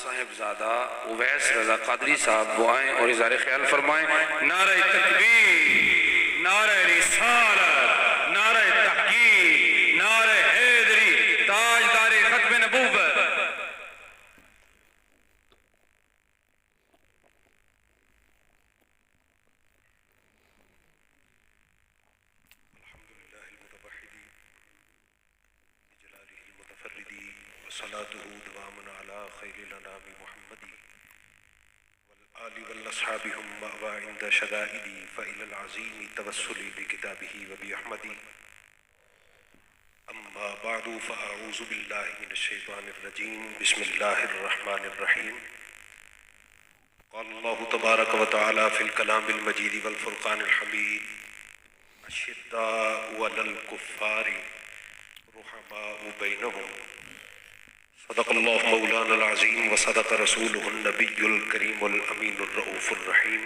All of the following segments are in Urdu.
صاحبزادہ اویس رضا قادری صاحب وہ آئیں اور اظہار خیال فرمائیں۔ نعرہ تکبیر، نعرہ رسالت، نعرہ تحقیق، نعرہ حیدری، تاجدار ختم نبوت۔ صلاته دوام على خير الانام محمد والآل والأصحاب هم مأوى عند شدائدي فإلى العظيم توسلي بكتابه وبأحمدي أما بعد فأعوذ بالله من الشيطان الرجيم بسم الله الرحمن الرحيم قال الله تبارك وتعالى في الكلام المجيد والفرقان الحميد الشداء على الكفار رحماء بينهم صدق الله مولانا العظيم وصدق رسوله النبي الكريم والأمين الرؤوف الرحيم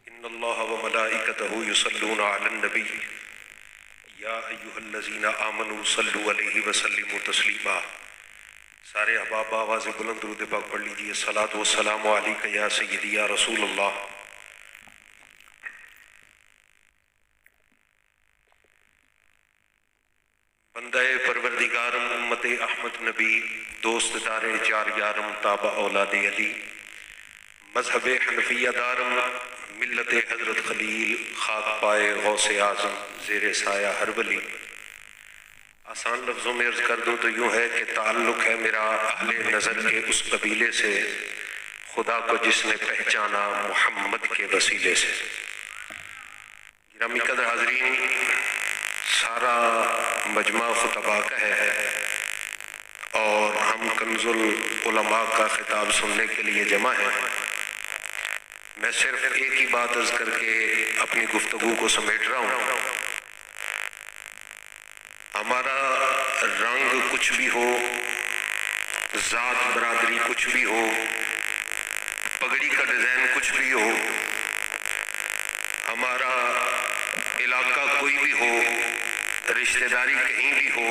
إن الله وملائكته يصلون على النبي يا أيها الذين آمنوا صلوا عليه وسلموا تسليما۔ سارے احباب آواز بلند درود پاک پڑھ لیجئے۔ الصلاۃ والسلام علیک یا سیدی یا رسول اللہ۔ بندہ پروردگارم امت احمد نبی دوست دار چار یارم تابع اولاد علی مذہب حنفیہ دارم ملت حضرت خلیل خاک پائے غوث اعظم زیر سایہ ہر ولی۔ آسان لفظوں میں عرض کر دوں تو یوں ہے کہ تعلق ہے میرا اہل نظر کے اس قبیلے سے خدا کو جس نے پہچانا محمد کے وسیلے سے۔ گرامی قدر حاضرین، سارا مجمع خطبہ کا ہے اور ہم کنز العلماء کا خطاب سننے کے لیے جمع ہیں۔ میں صرف ایک ہی بات عرض کر کے اپنی گفتگو کو سمیٹ رہا ہوں۔ ہمارا رنگ کچھ بھی ہو، ذات برادری کچھ بھی ہو، پگڑی کا ڈیزائن کچھ بھی ہو، ہمارا علاقہ کوئی بھی ہو، رشتہ داری کہیں بھی ہو،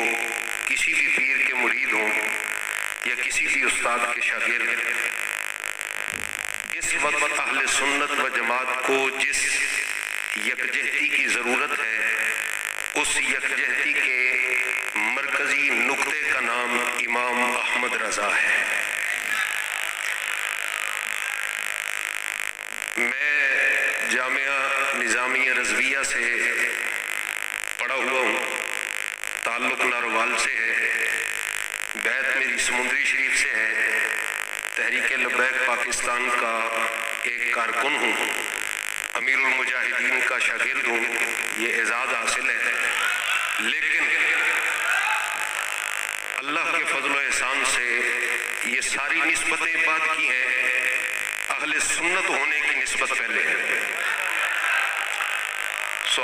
کسی بھی پیر کے مرید ہوں یا کسی بھی استاد کے شاگرد، اس وقت اہل سنت و جماعت کو جس یکجہتی کی ضرورت ہے اس یکجہتی کے مرکزی نقطے کا نام امام احمد رضا ہے۔ میں جامعہ نظامیہ رضویہ سے پڑھا ہوا ہوں، تعلق ناروال سے ہے، بیعت میری سمندری شریف سے ہے، تحریک لبیک پاکستان کا ایک کارکن ہوں، امیر المجاہدین کا شاگرد ہوں، یہ اعزاز حاصل ہے۔ لیکن اللہ کے فضل و احسان سے یہ ساری نسبتیں بعد کی ہیں، اہل سنت ہونے کی نسبت پہلے ہے۔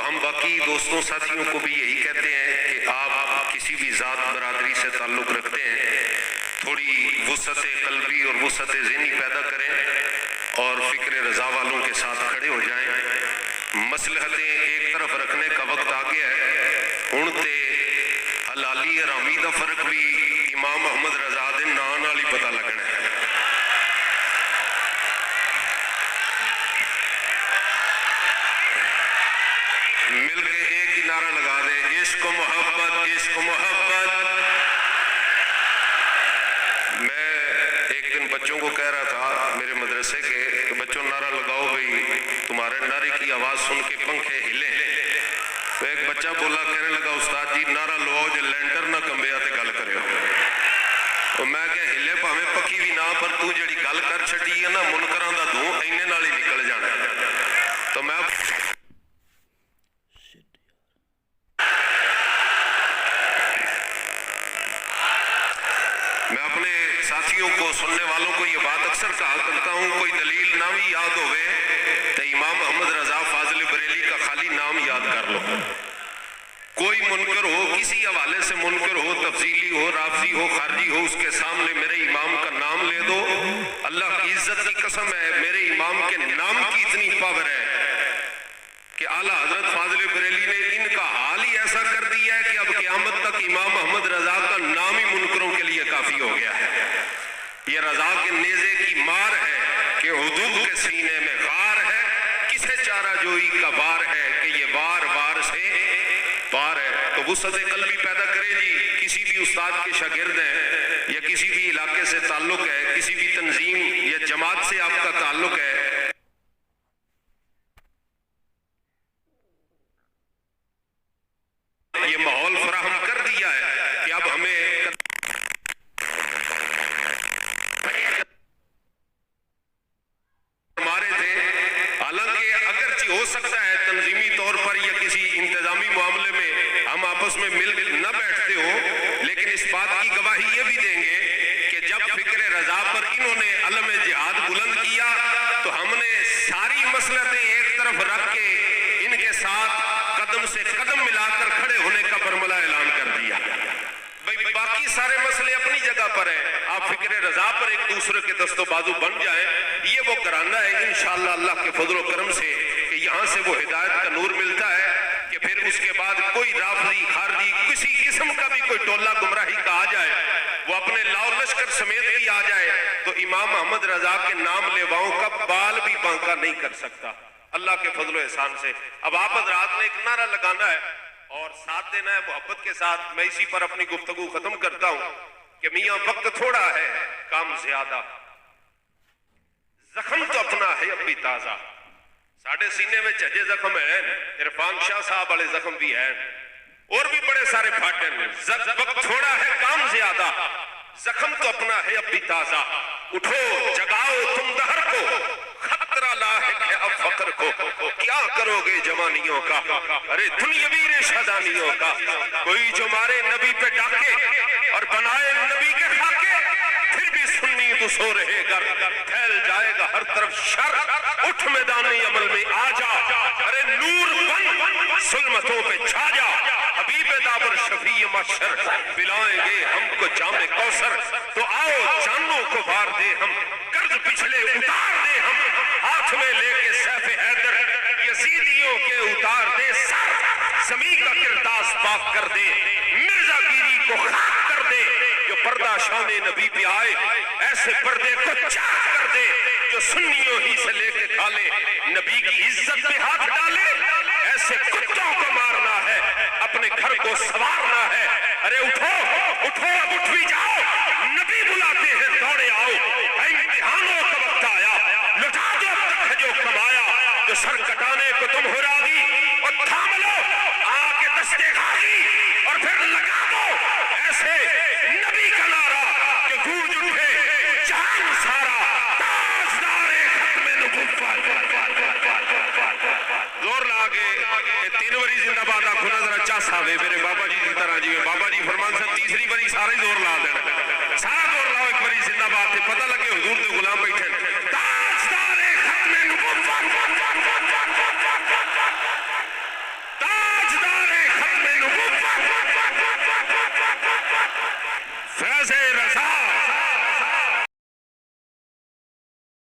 ہم باقی دوستوں ساتھیوں کو بھی یہی کہتے ہیں کہ آپ کسی بھی ذات برادری سے تعلق رکھتے ہیں، تھوڑی وسعت قلبی اور وسعت ذہنی پیدا کریں اور فکر رضا والوں کے ساتھ کھڑے ہو جائیں۔ مصلحتیں ایک طرف رکھنے کا وقت آ گیا ہے، ہن تے حلالی حرامی دا فرق بھی امام احمد رضا دے نام نال ہی پتہ لگنا ہے۔ مل کے ایک ہی نعرہ لگا دے، عشق و محبت، عشق و محبت۔ میں ایک دن بچوں کو کہہ رہا تھا میرے مدرسے کے کہ بچوں نعرہ لگاؤ بھئی، تمہارے نعرے کی آواز سن کے پنکھے ہلیں۔ تو ایک بچہ بولا، کہنے لگا استاد جی نعرہ لواؤ جو لینٹر نہ کمبیا تے گل کرے ہو۔ تو میں کہ ہلے پاویں پکی بھی نہ، پر تو جڑی گل کر چھڈی ہے نا منکراں دا دھوں اینے نال ہی نکل جانا۔ تو میں اپنے ساتھیوں کو، سننے والوں کو یہ بات اکثر کہا کرتا ہوں، کوئی دلیل نہ بھی یاد ہوئے تو امام احمد رضا فاضل بریلی کا خالی نام یاد کر لو۔ کوئی منکر ہو، کسی حوالے سے منکر ہو، تفضیلی ہو، رافضی ہو، خارجی ہو، اس کے سامنے میرے امام کا نام لے دو۔ اللہ کی عزت کی قسم ہے، میرے امام کے نام کی اتنی پاور ہے کہ اعلیٰ حضرت فاضل بریلی نے ان کا حال ہی ایسا کر دیا ہے کہ اب قیامت تک امام احمد رضا کا نام ہی منکروں کے لیے کافی ہو گیا ہے۔ یہ رضا کے نیزے کی مار ہے کہ حدود کے سینے میں غار ہے، کسے چارہ جوئی کا بار ہے کہ یہ بار بار سے پار ہے۔ تو وسعت قلبی پیدا کرے جی، کسی بھی استاد کے شاگرد ہیں یا کسی بھی علاقے سے تعلق ہے، کسی بھی تنظیم یا جماعت سے آپ کا تعلق ہے، یہ ماحول فراہم کر دیا ہے کہ اب ہمیں ہمارے تھے، حالانکہ اگرچہ ہو سکتا ہے تنظیمی طور پر یا کسی انتظامی معاملے میں ہم آپس میں مل نہ بیٹھتے ہو، لیکن اس بات کی گواہی یہ بھی دیں گے کہ جب فکر رضا پر انہوں نے علم جہاد بلند کیا تو ہم نے ساری مصلحتیں ایک طرف رکھ کے ان کے ساتھ قدم سے قدم ملا کر کھڑے ہونے کا برملا اعلان کر دیا۔ باقی سارے مسئلے اپنی جگہ پر ہیں، آپ فکر رضا پر ایک دوسرے کے دست و بازو بن جائیں۔ یہ وہ گھرانہ ہے انشاءاللہ اللہ کے فضل و کرم سے کہ یہاں سے وہ ہدایت کا نور ملتا ہے کہ پھر اس کے بعد کوئی رافضی خارجی کسی قسم کا بھی کوئی ٹولہ گمراہی کا آ جائے، وہ اپنے لاؤ لشکر سمیت بھی آ جائے تو امام محمد رضا کے نام لیواؤں کا بال بھی بانکا نہیں کر سکتا اللہ کے فضل و احسان سے۔ اب آپ حضرات نے ایک نعرہ لگانا ہے اور ساتھ دینا ہے محبت کے ساتھ۔ میں اسی پر اپنی گفتگو ختم کرتا ہوں کہ میاں وقت تھوڑا ہے کام زیادہ، زخم تو اپنا ہے اب بھی تازہ۔ ساڑھے سینے میں چجے زخم ہیں، عرفان شاہ صاحب والے زخم بھی ہیں، اور بھی بڑے سارے پھاٹے ہیں۔ وقت تھوڑا ہے کام زیادہ، زخم تو اپنا ہے اب بھی تازہ۔ اٹھو جگاؤ تم دہر کو، خطرہ لاحق ہے اب فقر کو، کیا کرو گے جوانیوں کا، ارے دنیاوی ریشہدانیوں کا۔ کوئی جو مارے نبی پہ ڈاکے اور بنائے نبی کے خاکے، پھر بھی سنی تو سو رہے گر، پھیل جائے گا ہر طرف شر، اٹھ میدانی عمل میں آ جا، ارے نور بن ظلمتوں پہ چھا جا، حبیب دابر شفیع محشر پلائیں گے ہم کو جام کوثر۔ تو آؤ جانوں کو بار دے ہم، قرض پچھلے اتار دے ہم، ہاتھ میں لے کے سیف حیدر یزیدیوں کے اتار دے سر، زمین کا کرتاس پاک کر دے، مرزا گیری کو خاک کر دے، جو پردہ شان نبی پہ آئے ایسے پردے کو چاک کر دے، جو سنیوں ہی سے لے کے کھالے نبی کی عزت پہ ہاتھ ڈالے، ایسے کتوں کو مارنا ہے اپنے گھر کو سوارنا ہے۔ ارے اٹھو اٹھو اب اٹھ بھی جاؤ، نبی بلاتے ہیں دوڑے آؤ، امتحانوں کا وقت آیا، لٹا دو اب تک ہے جو کمایا، جو سر کٹانے کو تم ہو راضی، اور تھام لو آ کے دستے غازی، اور پھر لگا دو ایسے نبی کا نعرہ کہ گونج اٹھے جہان سارا، تاجدار ختم نبوت۔ زور لاگے تین بری زندہ باد آنکھوں نظر اچھا صاحبے میرے بابا جی کی طرح جی، بابا جی فرمان سے تیسری بری سارے زور لا دینا، سارا زور لاؤ ایک بری زندہ باد سے پتہ